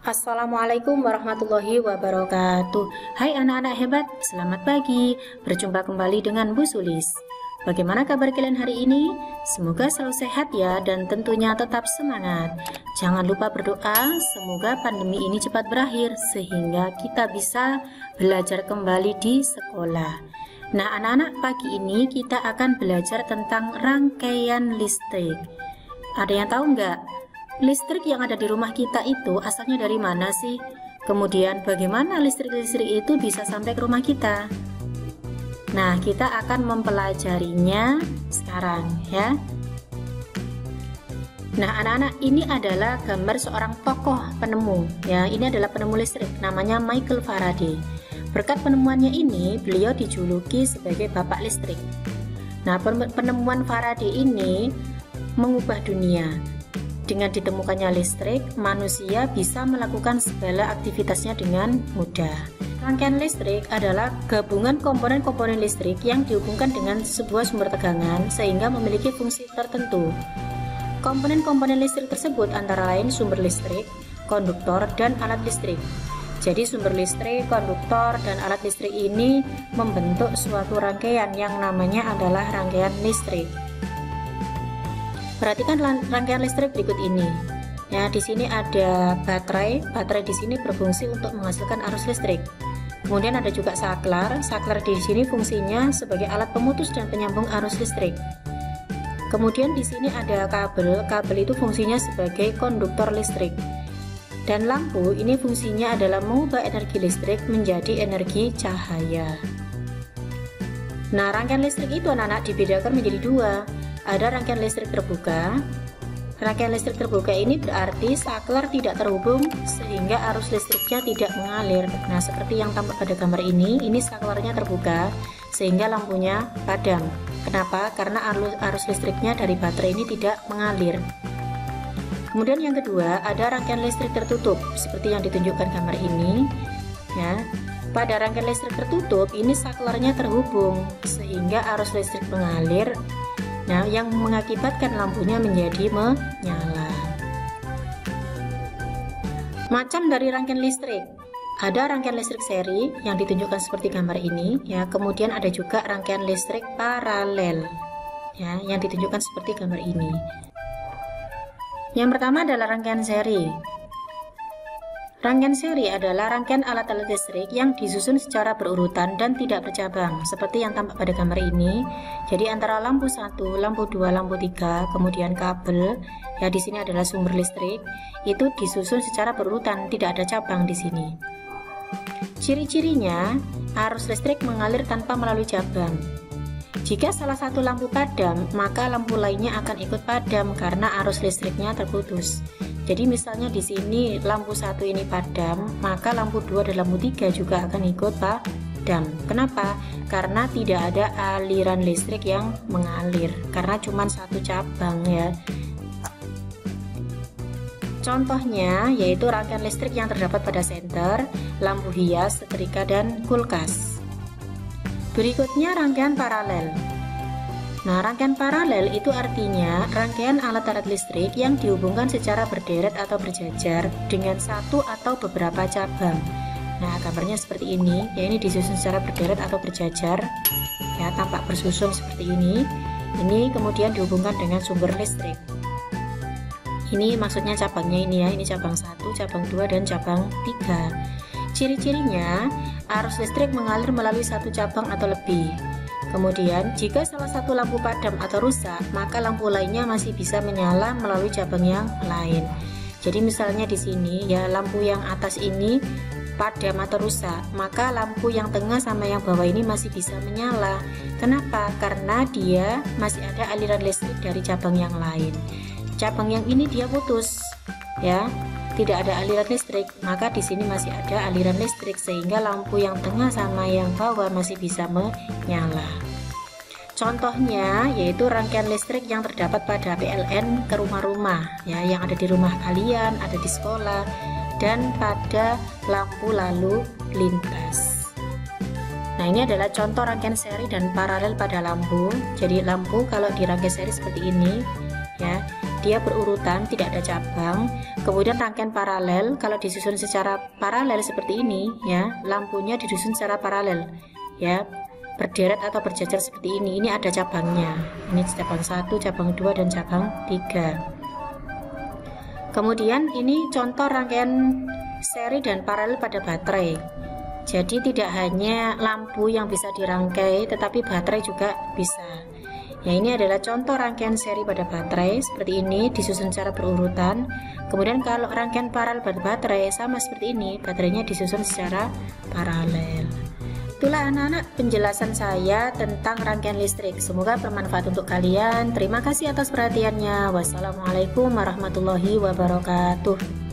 Assalamualaikum warahmatullahi wabarakatuh. Hai anak-anak hebat, selamat pagi. Berjumpa kembali dengan Bu Sulis. Bagaimana kabar kalian hari ini? Semoga selalu sehat ya, dan tentunya tetap semangat. Jangan lupa berdoa, semoga pandemi ini cepat berakhir sehingga kita bisa belajar kembali di sekolah. Nah anak-anak, pagi ini kita akan belajar tentang rangkaian listrik. Ada yang tahu nggak? Listrik yang ada di rumah kita itu asalnya dari mana sih? Kemudian bagaimana listrik-listrik itu bisa sampai ke rumah kita? Nah, kita akan mempelajarinya sekarang ya. Nah, anak-anak, ini adalah gambar seorang tokoh penemu ya. Ini adalah penemu listrik, namanya Michael Faraday. Berkat penemuannya ini, beliau dijuluki sebagai bapak listrik. Nah, penemuan Faraday ini mengubah dunia. Dengan ditemukannya listrik, manusia bisa melakukan segala aktivitasnya dengan mudah. Rangkaian listrik adalah gabungan komponen-komponen listrik yang dihubungkan dengan sebuah sumber tegangan sehingga memiliki fungsi tertentu. Komponen-komponen listrik tersebut antara lain sumber listrik, konduktor, dan alat listrik. Jadi sumber listrik, konduktor, dan alat listrik ini membentuk suatu rangkaian yang namanya adalah rangkaian listrik. Perhatikan rangkaian listrik berikut ini. Ya, di sini ada baterai. Baterai di sini berfungsi untuk menghasilkan arus listrik. Kemudian ada juga saklar. Saklar di sini fungsinya sebagai alat pemutus dan penyambung arus listrik. Kemudian di sini ada kabel. Kabel itu fungsinya sebagai konduktor listrik. Dan lampu ini fungsinya adalah mengubah energi listrik menjadi energi cahaya. Nah, rangkaian listrik itu anak-anak dibedakan menjadi dua. Ada rangkaian listrik terbuka. Rangkaian listrik terbuka ini berarti saklar tidak terhubung sehingga arus listriknya tidak mengalir. Nah, seperti yang tampak pada gambar ini saklarnya terbuka sehingga lampunya padam. Kenapa? Karena arus listriknya dari baterai ini tidak mengalir. Kemudian yang kedua, ada rangkaian listrik tertutup seperti yang ditunjukkan gambar ini. Ya. Pada rangkaian listrik tertutup ini saklarnya terhubung sehingga arus listrik mengalir. Nah, yang mengakibatkan lampunya menjadi menyala. Macam dari rangkaian listrik, ada rangkaian listrik seri yang ditunjukkan seperti gambar ini, ya. Kemudian ada juga rangkaian listrik paralel, ya, yang ditunjukkan seperti gambar ini. Yang pertama adalah rangkaian seri. Rangkaian seri adalah rangkaian alat-alat listrik yang disusun secara berurutan dan tidak bercabang, seperti yang tampak pada gambar ini. Jadi antara lampu 1, lampu 2, lampu 3, kemudian kabel, ya di sini adalah sumber listrik, itu disusun secara berurutan, tidak ada cabang di sini. Ciri-cirinya, arus listrik mengalir tanpa melalui cabang. Jika salah satu lampu padam, maka lampu lainnya akan ikut padam karena arus listriknya terputus. Jadi misalnya di sini lampu 1 ini padam, maka lampu 2 dan lampu 3 juga akan ikut padam. Kenapa? Karena tidak ada aliran listrik yang mengalir, karena cuma satu cabang ya. Contohnya yaitu rangkaian listrik yang terdapat pada senter, lampu hias, setrika, dan kulkas. Berikutnya rangkaian paralel. Nah, rangkaian paralel itu artinya rangkaian alat-alat listrik yang dihubungkan secara berderet atau berjajar dengan satu atau beberapa cabang. Nah, gambarnya seperti ini, ya, ini disusun secara berderet atau berjajar, ya, tampak bersusun seperti ini. Ini kemudian dihubungkan dengan sumber listrik. Ini maksudnya cabangnya ini ya, ini cabang 1, cabang 2, dan cabang 3. Ciri-cirinya, arus listrik mengalir melalui satu cabang atau lebih. Kemudian, jika salah satu lampu padam atau rusak, maka lampu lainnya masih bisa menyala melalui cabang yang lain. Jadi misalnya di sini ya, lampu yang atas ini padam atau rusak, maka lampu yang tengah sama yang bawah ini masih bisa menyala. Kenapa? Karena dia masih ada aliran listrik dari cabang yang lain. Cabang yang ini dia putus, ya, tidak ada aliran listrik, maka di sini masih ada aliran listrik sehingga lampu yang tengah sama yang bawah masih bisa menyala. Contohnya yaitu rangkaian listrik yang terdapat pada PLN ke rumah-rumah, ya, yang ada di rumah kalian, ada di sekolah, dan pada lampu lalu lintas. Nah, ini adalah contoh rangkaian seri dan paralel pada lampu. Jadi lampu kalau dirangkai seri seperti ini, ya, dia berurutan, tidak ada cabang. Kemudian rangkaian paralel, kalau disusun secara paralel seperti ini ya, lampunya disusun secara paralel ya, berderet atau berjajar seperti ini. Ini ada cabangnya. Ini cabang 1, cabang 2, dan cabang 3. Kemudian ini contoh rangkaian seri dan paralel pada baterai. Jadi tidak hanya lampu yang bisa dirangkai, tetapi baterai juga bisa. Ya, ini adalah contoh rangkaian seri pada baterai seperti ini, disusun secara berurutan. Kemudian kalau rangkaian paralel pada baterai sama seperti ini, baterainya disusun secara paralel. Itulah anak-anak penjelasan saya tentang rangkaian listrik. Semoga bermanfaat untuk kalian. Terima kasih atas perhatiannya. Wassalamualaikum warahmatullahi wabarakatuh.